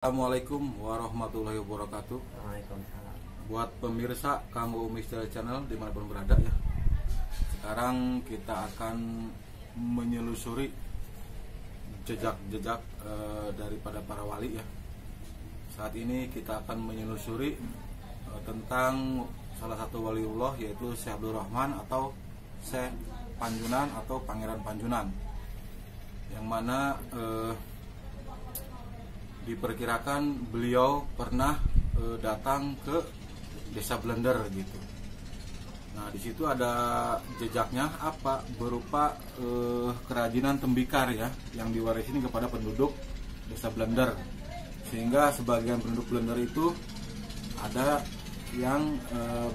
Assalamualaikum warahmatullahi wabarakatuh. Waalaikumsalam. Buat pemirsa Kanggo Misteri Channel dimanapun berada ya. Sekarang kita akan menyelusuri jejak-jejak daripada para wali ya. Saat ini kita akan menyelusuri tentang salah satu waliullah, yaitu Syekh Abdul Rahman atau Syekh Panjunan atau Pangeran Panjunan, yang mana diperkirakan beliau pernah datang ke desa Blender gitu. Nah, di situ ada jejaknya apa berupa kerajinan tembikar ya, yang diwarisi kepada penduduk desa Blender. Sehingga sebagian penduduk Blender itu ada yang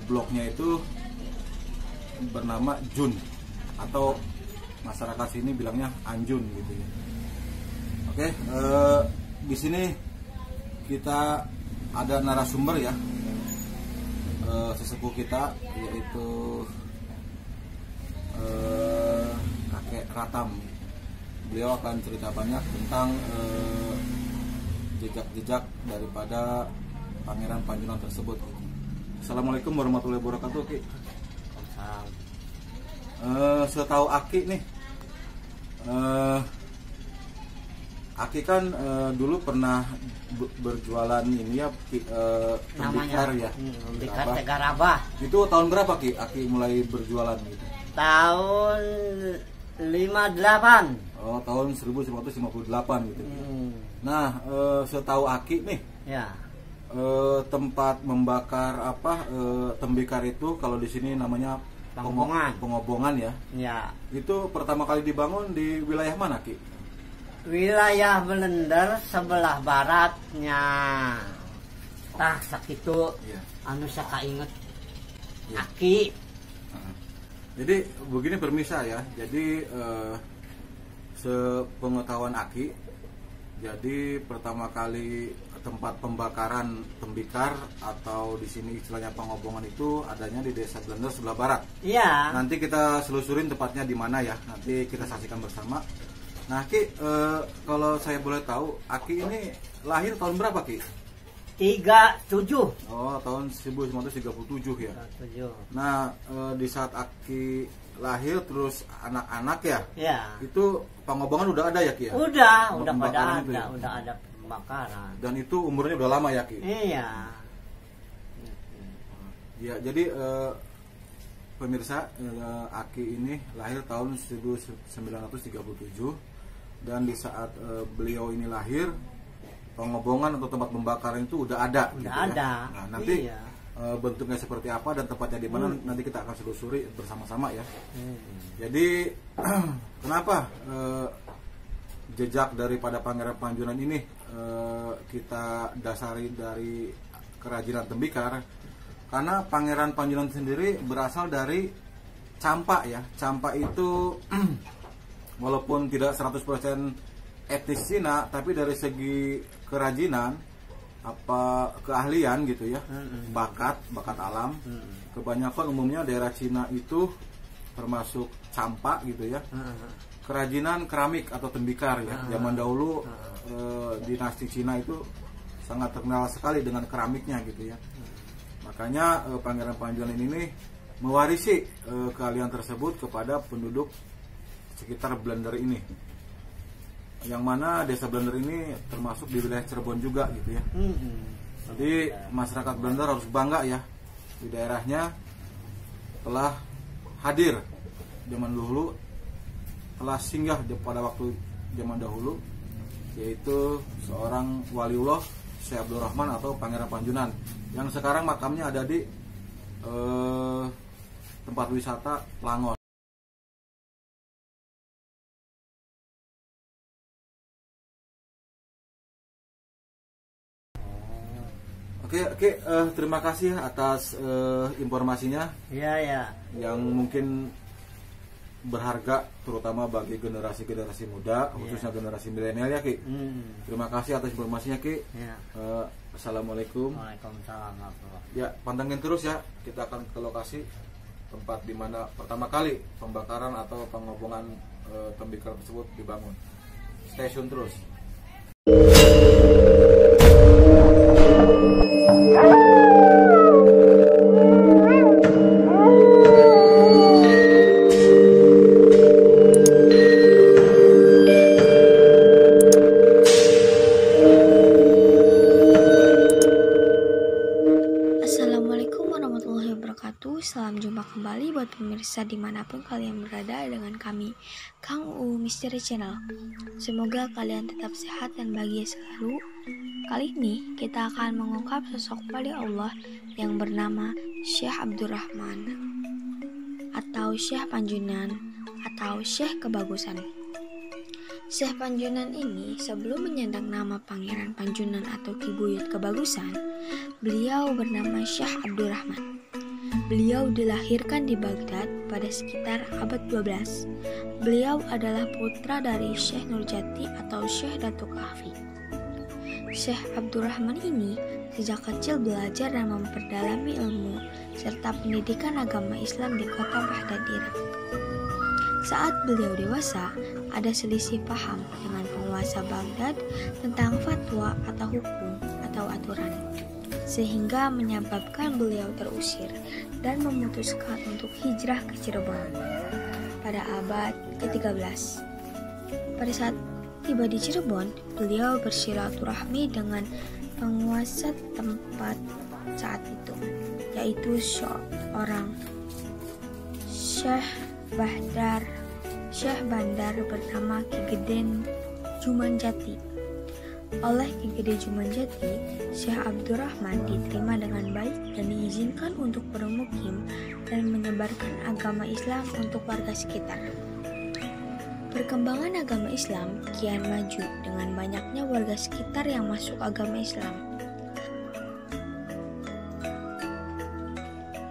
bloknya itu bernama Jun, atau masyarakat sini bilangnya Anjun gitu ya. Oke, di sini kita ada narasumber ya, sesepuh kita, yaitu kakek Ratam. Beliau akan cerita banyak tentang jejak-jejak daripada Pangeran Panjunan tersebut. Assalamualaikum warahmatullahi wabarakatuh, Ki. Setahu Aki nih, Aki kan dulu pernah berjualan ini ya, tembikar ya. Tembikar Tegarabah. Itu tahun berapa Ki Aki mulai berjualan gitu? Tahun 58. Oh, tahun 1958 gitu. Nah, setahu Aki nih, Ya. tempat membakar tembikar itu kalau di sini namanya Pengobongan ya. Ya. Itu pertama kali dibangun di wilayah mana, Ki? Wilayah Blender sebelah baratnya. Tah sakitu Iya. anu saka inget. Iya. Aki. Jadi begini permisa ya. Jadi sepengetahuan Aki, jadi pertama kali tempat pembakaran tembikar atau di sini istilahnya Pengobongan itu adanya di desa Blender sebelah barat. Iya. Nanti kita selusurin tepatnya di mana ya. Nanti kita saksikan bersama. Nah, Ki, kalau saya boleh tahu, Aki ini lahir tahun berapa, Ki? 37. Oh, tahun 1937 ya. 37. Nah, di saat Aki lahir terus anak-anak ya, Ya. itu Pengobongan udah ada ya, Ki ya? Udah pada Pembakaran ada, itu ya? udah ada pembakaran. Dan itu umurnya udah lama ya, Ki? Iya. Ya, jadi pemirsa, Aki ini lahir tahun 1937, dan di saat beliau ini lahir, Pengobongan atau tempat pembakaran itu udah ada. Udah gitu ada. Ya? Nah, nanti Iya. bentuknya seperti apa dan tempatnya di mana nanti kita akan selusuri bersama-sama ya. Jadi kenapa jejak daripada Pangeran Panjunan ini kita dasari dari kerajinan tembikar? Karena Pangeran Panjunan sendiri berasal dari Campak ya. Campak itu walaupun tidak 100% etnis Cina, tapi dari segi kerajinan, keahlian gitu ya, bakat alam, kebanyakan umumnya daerah Cina itu termasuk Campak gitu ya, kerajinan keramik atau tembikar ya. Zaman dahulu dinasti Cina itu sangat terkenal sekali dengan keramiknya gitu ya. Makanya Pangeran Panjunan ini mewarisi keahlian tersebut kepada penduduk sekitar Blender ini, yang mana desa Blender ini termasuk di wilayah Cirebon juga gitu ya. Jadi masyarakat Blender harus bangga ya, di daerahnya telah hadir zaman dahulu, telah singgah pada waktu zaman dahulu, yaitu seorang waliullah Syekh Abdul Rahman atau Pangeran Panjunan, yang sekarang makamnya ada di tempat wisata Langon. Oke, terima kasih atas informasinya Iya, ya. yang mungkin berharga terutama bagi generasi-generasi muda, khususnya generasi milenial ya, Ki. Terima kasih atas informasinya, Ki. Ya. Assalamualaikum. Waalaikumsalam warahmatullahi. Ya, pantengin terus ya. Kita akan ke lokasi tempat di mana pertama kali pembakaran atau pengobongan tembikar tersebut dibangun. Stay tune terus. salam jumpa kembali buat pemirsa dimanapun kalian berada dengan kami, Kang U Misteri Channel. Semoga kalian tetap sehat dan bahagia selalu. Kali ini kita akan mengungkap sosok wali Allah yang bernama Syekh Abdurrahman atau Syekh Panjunan atau Syekh Kebagusan. Syekh Panjunan ini sebelum menyandang nama Pangeran Panjunan atau Ki Buyut Kebagusan, beliau bernama Syekh Abdurrahman. Beliau dilahirkan di Baghdad pada sekitar abad 12. Beliau adalah putra dari Syekh Nurjati atau Syekh Datuk Kahfi. Syekh Abdurrahman ini sejak kecil belajar dan memperdalami ilmu serta pendidikan agama Islam di kota Baghdad, Irak. Saat beliau dewasa, ada selisih paham dengan penguasa Baghdad tentang fatwa atau hukum atau aturan, sehingga menyebabkan beliau terusir dan memutuskan untuk hijrah ke Cirebon pada abad ke-13. Pada saat tiba di Cirebon, beliau bersilaturahmi dengan penguasa tempat saat itu, yaitu seorang Syekh Bandar bernama Ki Gede Jumanjati. Oleh Ki Gede Jumanjati, Syekh Abdurrahman diterima dengan baik dan diizinkan untuk bermukim dan menyebarkan agama Islam untuk warga sekitar. Perkembangan agama Islam kian maju dengan banyaknya warga sekitar yang masuk agama Islam.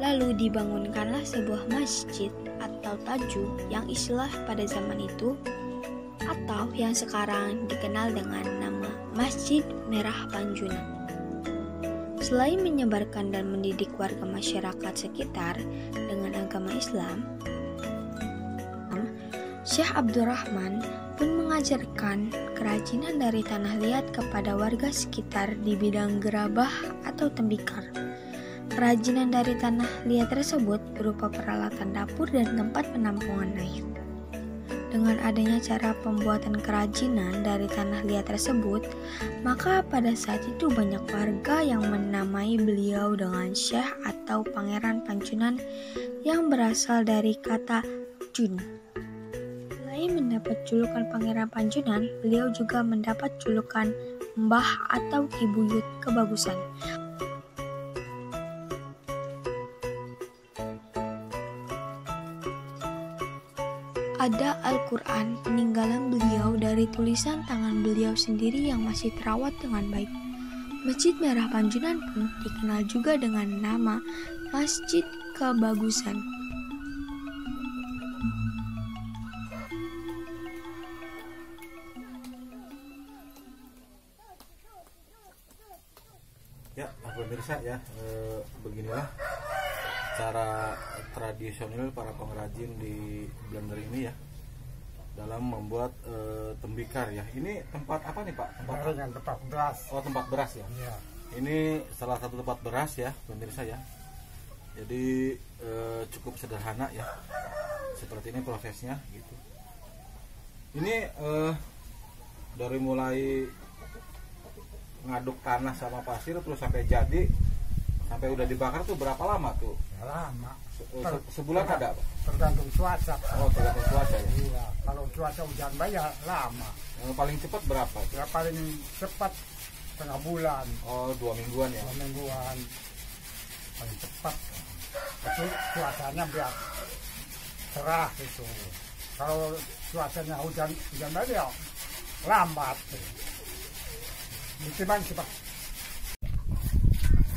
Lalu dibangunkanlah sebuah masjid atau tajuk yang istilah pada zaman itu atau yang sekarang dikenal dengan nama Masjid Merah Panjunan. Selain menyebarkan dan mendidik warga masyarakat sekitar dengan agama Islam, Syekh Abdurrahman pun mengajarkan kerajinan dari tanah liat kepada warga sekitar di bidang gerabah atau tembikar. Kerajinan dari tanah liat tersebut berupa peralatan dapur dan tempat penampungan air. Dengan adanya cara pembuatan kerajinan dari tanah liat tersebut, maka pada saat itu banyak warga yang menamai beliau dengan Syekh atau Pangeran Panjunan yang berasal dari kata Jun. Selain mendapat julukan Pangeran Panjunan, beliau juga mendapat julukan Mbah atau Ki Buyut Kebagusan. Ada Al-Quran peninggalan beliau dari tulisan tangan beliau sendiri yang masih terawat dengan baik. Masjid Merah Panjunan pun dikenal juga dengan nama Masjid Kebagusan. Ya, pemirsa ya, beginilah cara tradisional para pengrajin di blender ini ya dalam membuat tembikar ya. Ini tempat apa nih Pak? Tempat beras. Oh, tempat beras ya. Ya. Ini salah satu tempat beras ya pemirsa ya. Jadi cukup sederhana ya. Seperti ini prosesnya gitu. Ini dari mulai ngaduk tanah sama pasir terus sampai jadi, sampai udah dibakar tuh berapa lama tuh? Ya, lama. Sebulan ada Pak? Tergantung cuaca. Oh, tergantung cuaca ya. Iya, kalau cuaca hujan banyak lama. Yang paling cepat berapa? Ya paling cepat setengah bulan. Oh, 2 mingguan ya. 2 mingguan. Paling cepat. Tapi cuacanya biar cerah gitu. Kalau cuacanya hujan banyak ya lambat. Cepat.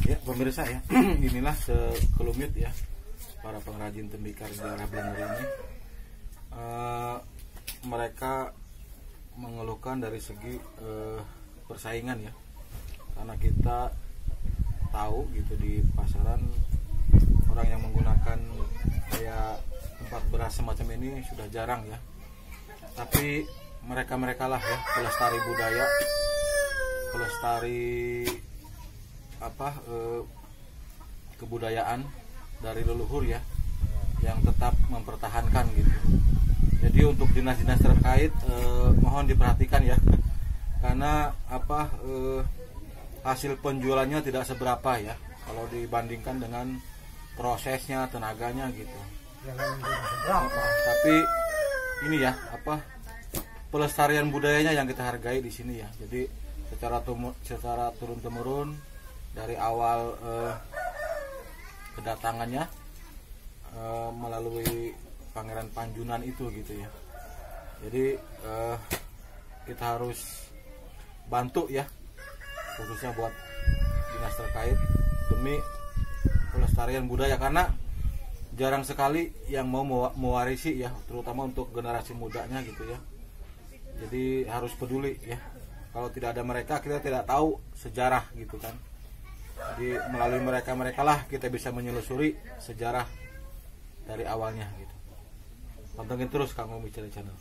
Ya pemirsa ya, inilah sekelumit ya para pengrajin tembikar di daerah Blender ini. Mereka mengeluhkan dari segi persaingan ya, karena kita tahu gitu di pasaran orang yang menggunakan kayak tempat beras semacam ini sudah jarang ya. Tapi mereka lah ya pelestari budaya, pelestari kebudayaan dari leluhur ya, yang tetap mempertahankan gitu. Jadi untuk dinas-dinas terkait mohon diperhatikan ya, karena hasil penjualannya tidak seberapa ya kalau dibandingkan dengan prosesnya, tenaganya gitu. Jangan seberapa. Tapi ini ya apa pelestarian budayanya yang kita hargai di sini ya. Jadi secara turun temurun dari awal kedatangannya melalui Pangeran Panjunan itu gitu ya. Jadi kita harus bantu ya, khususnya buat dinas terkait demi pelestarian budaya, karena jarang sekali yang mau mewarisi ya, terutama untuk generasi mudanya gitu ya. Jadi harus peduli ya. Kalau tidak ada mereka, kita tidak tahu sejarah gitu kan. Jadi melalui mereka lah kita bisa menyelusuri sejarah dari awalnya gitu. Pantengin terus Kang Umi Channel.